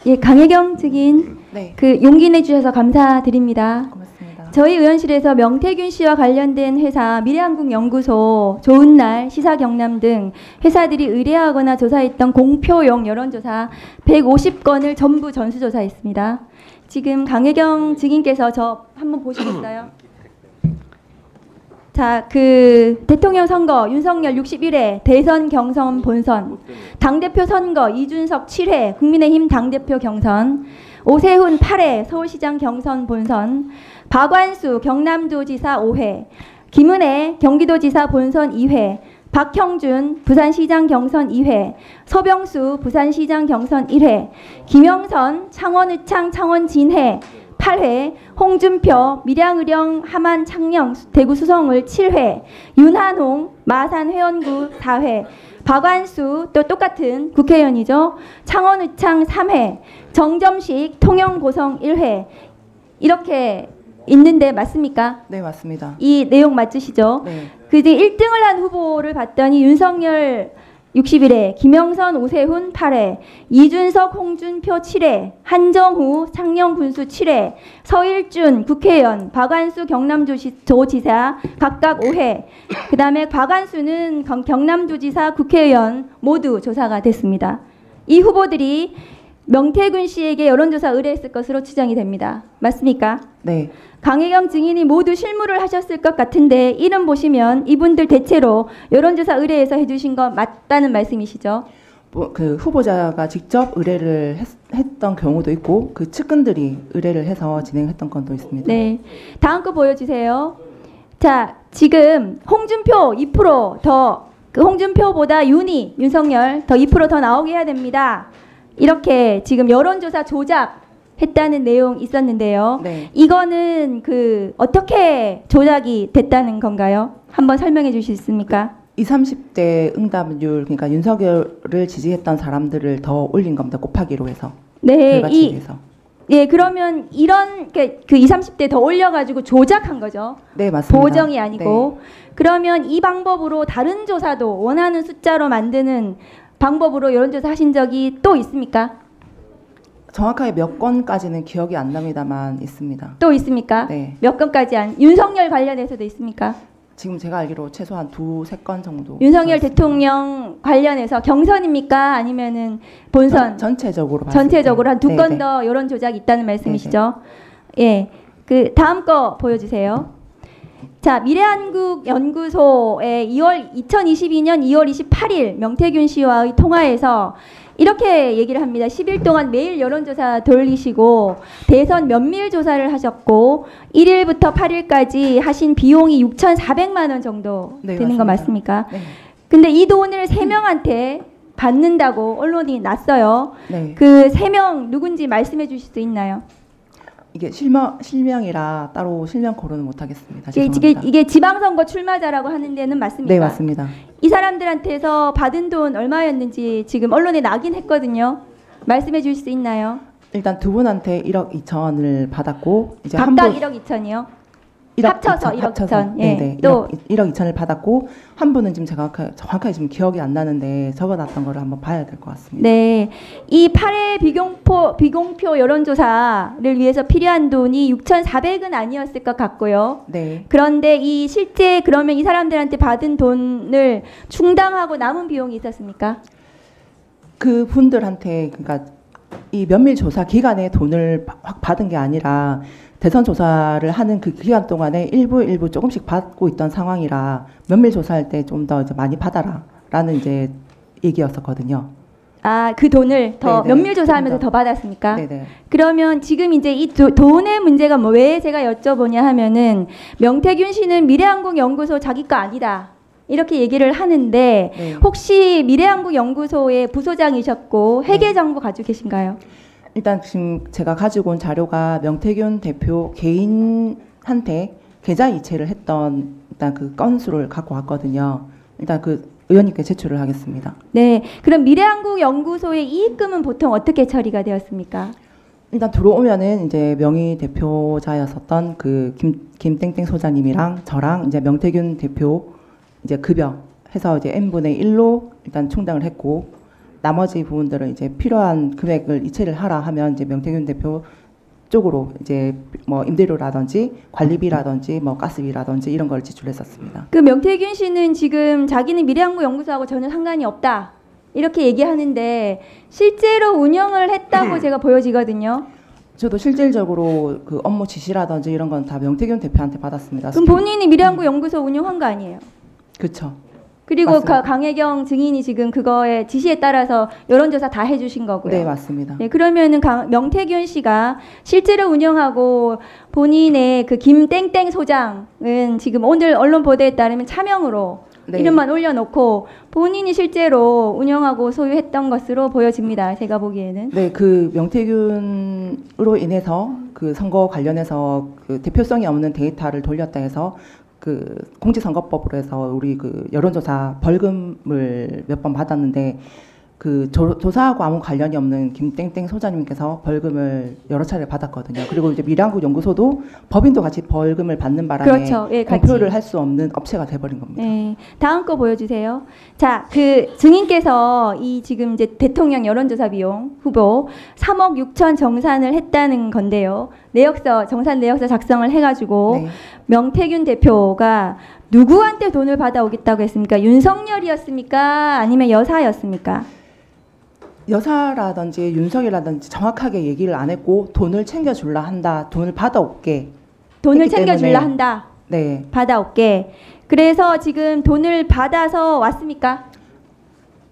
예, 강혜경 증인, 네. 그 용기 내주셔서 감사드립니다. 고맙습니다. 저희 의원실에서 명태균 씨와 관련된 회사 미래한국연구소, 좋은날, 시사경남 등 회사들이 의뢰하거나 조사했던 공표용 여론조사 150건을 전부 전수조사했습니다. 지금 강혜경 증인께서 저 한번 보시겠어요? 자, 그 대통령 선거 윤석열 61회, 대선 경선 본선, 당대표 선거 이준석 7회, 국민의힘 당대표 경선, 오세훈 8회, 서울시장 경선 본선, 박완수 경남도지사 5회, 김은혜 경기도지사 본선 2회, 박형준 부산시장 경선 2회, 서병수 부산시장 경선 1회, 김영선 창원의창 창원진해 8회, 홍준표 밀양의령 함안 창녕 대구 수성을 7회, 윤한홍 마산 회원구 4회, 박완수 또 똑같은 국회의원이죠. 창원의창 3회, 정점식 통영고성 1회. 이렇게 있는데 맞습니까? 네, 맞습니다. 이 내용 맞으시죠? 네. 그 이제 1등을 한 후보를 봤더니 윤석열 61회, 김영선, 오세훈 8회, 이준석, 홍준표 7회, 한정후, 창녕군수 7회, 서일준 국회의원, 박완수 경남도지사 각각 5회, 그 다음에 박완수는 경남도지사 국회의원 모두 조사가 됐습니다. 이 후보들이 명태균 씨에게 여론조사 의뢰했을 것으로 추정이 됩니다. 맞습니까? 네. 강혜경 증인이 모두 실무를 하셨을 것 같은데 이름 보시면 이분들 대체로 여론조사 의뢰해서 해주신 거 맞다는 말씀이시죠? 그 후보자가 직접 의뢰를 했던 경우도 있고 그 측근들이 의뢰를 해서 진행했던 건도 있습니다. 네. 다음 거 보여주세요. 자, 지금 홍준표 2% 그 홍준표보다 윤석열 더 2% 나오게 해야 됩니다. 이렇게 지금 여론조사 조작했다는 내용 있었는데요. 네. 이거는 그 어떻게 조작이 됐다는 건가요? 한번 설명해 주실 수 있습니까? 20, 30대 응답률, 그러니까 윤석열을 지지했던 사람들을 더 올린 겁니다. 곱하기로 해서. 네, 결과치에서. 예, 그러면 이런 그 20, 30대 더 올려가지고 조작한 거죠. 네, 맞습니다. 보정이 아니고. 네. 그러면 이 방법으로 다른 조사도 원하는 숫자로 만드는 방법으로 여론조사 하신 적이 또 있습니까? 정확하게 몇 건까지는 기억이 안 납니다만 있습니다. 또 있습니까? 네. 몇 건까지 윤석열 관련해서도 있습니까? 지금 제가 알기로 최소한 2, 3건 정도. 윤석열 대통령 관련해서 경선입니까? 아니면은 본선? 전체적으로 전체적으로 한 2건 네네. 더 여론 조작이 있다는 말씀이시죠? 네네. 예. 그 다음 거 보여주세요. 자, 미래한국연구소의 2022년 2월 28일 명태균 씨와의 통화에서 이렇게 얘기를 합니다. 10일 동안 매일 여론조사 돌리시고 대선 면밀 조사를 하셨고 1일부터 8일까지 하신 비용이 6,400만 원 정도 네, 되는 맞습니다. 거 맞습니까? 네. 근데 이 돈을 3명한테 받는다고 언론이 났어요. 네. 그 3명 누군지 말씀해 주실 수 있나요? 이게 실명이라 따로 실명 거론은 못 하겠습니다. 이게 지방선거 출마자라고 하는 데는 맞습니까? 네, 맞습니다. 이 사람들한테서 받은 돈 얼마였는지 지금 언론에 나긴 했거든요. 말씀해 주실 수 있나요? 일단 두 분한테 1억 2천을 받았고 이제 각각 한 분 1억 2천이요? 1억 합쳐서 1억 2천. 예. 네네. 또 1억 2천을 받았고 한 분은 지금 정확하게 지금 기억이 안 나는데 적어놨던 거를 한번 봐야 될 것 같습니다. 네, 이 8회 비공표 여론조사를 위해서 필요한 돈이 6,400은 아니었을 것 같고요. 네. 그런데 이 실제 그러면 이 사람들한테 받은 돈을 충당하고 남은 비용이 있었습니까? 그 분들한테 그러니까 이 면밀 조사 기간에 돈을 확 받은 게 아니라 대선 조사를 하는 그 기간 동안에 일부 조금씩 받고 있던 상황이라 면밀 조사할 때 좀 더 많이 받아라라는 이제 얘기였었거든요. 아, 그 돈을 더 네네. 면밀 조사하면서 더 받았습니까? 네네. 그러면 지금 이제 이 돈의 문제가 뭐 왜 제가 여쭤보냐 하면은 명태균 씨는 미래한국연구소 자기 거 아니다. 이렇게 얘기를 하는데 네. 혹시 미래한국연구소의 부소장이셨고 회계 정보 가지고 계신가요? 일단 지금 제가 가지고 온 자료가 명태균 대표 개인한테 계좌 이체를 했던 일단 그 건수를 갖고 왔거든요. 일단 그 의원님께 제출을 하겠습니다. 네, 그럼 미래한국연구소의 이익금은 보통 어떻게 처리가 되었습니까? 일단 들어오면은 이제 명의 대표자였었던 그 김땡땡 소장님이랑 저랑 이제 명태균 대표 이제 급여 해서 이제 n분의 1로 일단 충당을 했고 나머지 부분들은 이제 필요한 금액을 이체를 하라 하면 이제 명태균 대표 쪽으로 이제 뭐 임대료라든지 관리비라든지 뭐 가스비라든지 이런 걸 지출했었습니다. 그 명태균 씨는 지금 자기는 미래항구 연구소하고 전혀 상관이 없다 이렇게 얘기하는데 실제로 운영을 했다고 제가 보여지거든요. 저도 실질적으로 그 업무 지시라든지 이런 건 다 명태균 대표한테 받았습니다. 그럼 본인이 미래항구 연구소 운영한 거 아니에요? 그렇죠. 그리고 맞습니다. 강혜경 증인이 지금 그거에 지시에 따라서 여론조사 다 해주신 거고요. 네, 맞습니다. 네, 그러면은 명태균 씨가 실제로 운영하고 본인의 그 김땡땡 소장은 지금 오늘 언론 보도에 따르면 차명으로 네. 이름만 올려놓고 본인이 실제로 운영하고 소유했던 것으로 보여집니다. 제가 보기에는. 네, 그 명태균으로 인해서 그 선거 관련해서 그 대표성이 없는 데이터를 돌렸다 해서 그 공직선거법으로 해서 우리 그 여론조사 벌금을 몇 번 받았는데 그 조사하고 아무 관련이 없는 김땡땡 소장님께서 벌금을 여러 차례 받았거든요. 그리고 이제 미래항구 연구소도 법인도 같이 벌금을 받는 바람에 그렇죠. 예, 공표를 할 수 없는 업체가 돼버린 겁니다. 네, 다음 거 보여주세요. 자, 그 증인께서 이 지금 이제 대통령 여론조사 비용 후보 3억 6천 정산을 했다는 건데요. 내역서 정산 내역서 작성을 해가지고 네. 명태균 대표가 누구한테 돈을 받아오겠다고 했습니까? 윤석열이었습니까? 아니면 여사였습니까? 여사라든지 윤석이라든지 정확하게 얘기를 안 했고 돈을 챙겨줄라 한다. 돈을 받아올게. 돈을 했기 챙겨줄라 때문에. 한다. 네. 받아올게. 그래서 지금 돈을 받아서 왔습니까?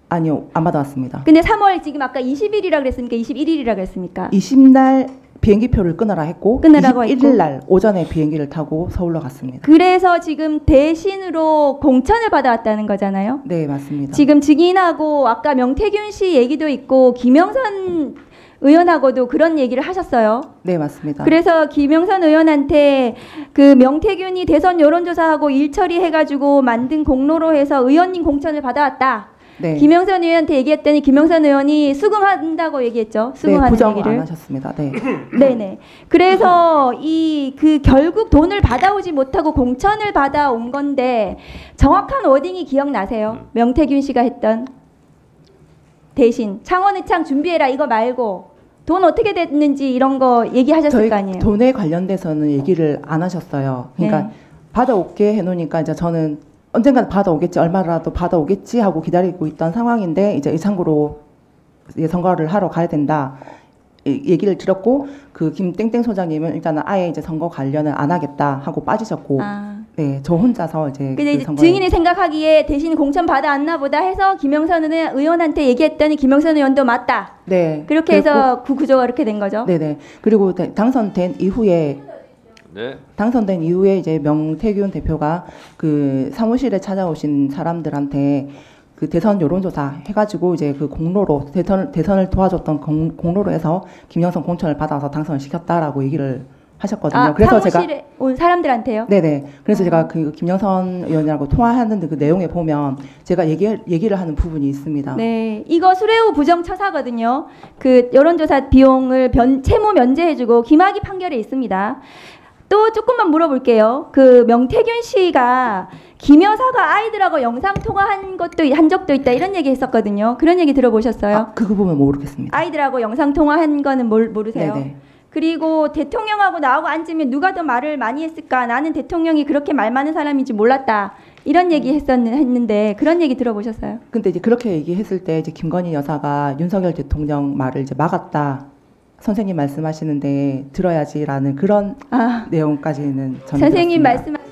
아니요. 안 받아왔습니다. 근데 3월 지금 아까 20일이라 그랬습니까? 21일이라 그랬습니까? 20날 비행기표를 끊으라 했고 끊으라고 21일 날 오전에 비행기를 타고 서울로 갔습니다. 그래서 지금 대신으로 공천을 받아왔다는 거잖아요. 네, 맞습니다. 지금 증인하고 아까 명태균 씨 얘기도 있고 김영선 의원하고도 그런 얘기를 하셨어요. 네, 맞습니다. 그래서 김영선 의원한테 그 명태균이 대선 여론조사하고 일 처리해가지고 만든 공로로 해서 의원님 공천을 받아왔다. 네. 김영선 의원한테 얘기했더니 김영선 의원이 수긍한다고 얘기했죠. 네, 수긍하는 부정 얘기를. 안 하셨습니다. 네. 네네. 그래서 그 결국 돈을 받아오지 못하고 공천을 받아온 건데 정확한 워딩이 기억나세요? 명태균 씨가 했던 대신 창원의창 준비해라 이거 말고 돈 어떻게 됐는지 이런 거 얘기하셨을 저희 거 아니에요? 돈에 관련돼서는 얘기를 안 하셨어요. 그러니까 네. 받아올게 해놓으니까 이제 저는 언젠간 받아오겠지, 얼마라도 받아오겠지 하고 기다리고 있던 상황인데 이제 의창구로 선거를 하러 가야 된다 얘기를 들었고 그 김땡땡 소장님은 일단은 아예 이제 선거 관련을 안 하겠다 하고 빠지셨고 네, 저 혼자서 이제 근데 그 이제 선거에 증인이 생각하기에 대신 공천 받아왔나 보다 해서 김영선 의원한테 얘기했더니 김영선 의원도 맞다. 네, 그렇게 해서 그 구조가 이렇게 된 거죠. 네네. 그리고 당선된 이후에 이제 명태균 대표가 그 사무실에 찾아오신 사람들한테 그 대선 여론조사 해가지고 이제 그 공로로 대선을 도와줬던 공로로 해서 김영선 공천을 받아서 당선을 시켰다라고 얘기를 하셨거든요. 그래서 사무실에 온 사람들한테요? 네네. 그래서 제가 그 김영선 의원이라고 통화하는데 그 내용에 보면 제가 얘기를 하는 부분이 있습니다. 네, 이거 수레우 부정처사거든요. 그 여론조사 비용을 채무 면제해주고 김학의 판결에 있습니다. 또 조금만 물어볼게요. 그 명태균 씨가 김 여사가 아이들하고 영상 통화한 적도 있다 이런 얘기 했었거든요. 그런 얘기 들어보셨어요? 그 부분 모르겠습니다. 아이들하고 영상 통화한 거는 모르세요? 네네. 그리고 대통령하고 나하고 앉으면 누가 더 말을 많이 했을까? 나는 대통령이 그렇게 말 많은 사람인지 몰랐다. 이런 얘기 했는데 그런 얘기 들어보셨어요? 근데 이제 그렇게 얘기했을 때 이제 김건희 여사가 윤석열 대통령 말을 이제 막았다. 선생님 말씀하시는데 들어야지라는 그런 내용까지는 저는 선생님 들었습니다.